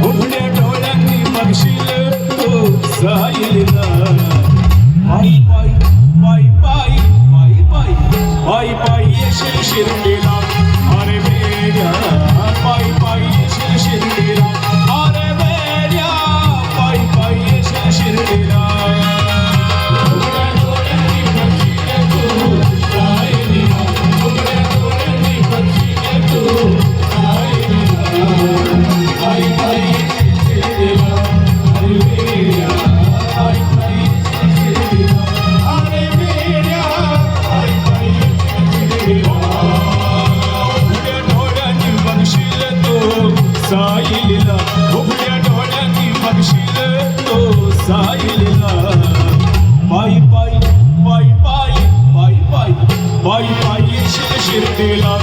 उघड्या डोळ्यांनी बघशील तू साईलीला पायी पायी पायी पायी पायी पायी पायी पायी येशील शिर्डीला अरे वेड्या पायी पायी येशील शिर्डीला अरे वेड्या पायी पायी येशील शिर्डीला उघड्या डोळ्यांनी बघशील तू साईलीला उघड्या डोळ्यांनी बघशील तू पायी पायी येशील शिर्डीला अरे वेड्या पायी पायी येशील शिर्डीला अरे वेड्या पायी पायी येशील शिर्डीला उघड्या डोळ्यांनी बघशील तू साईलीला उघड्या डोळ्यांनी बघशील तू साईलीला पायी पायी पायी पायी पायी पायी पायी पायी येशील शिर्डीला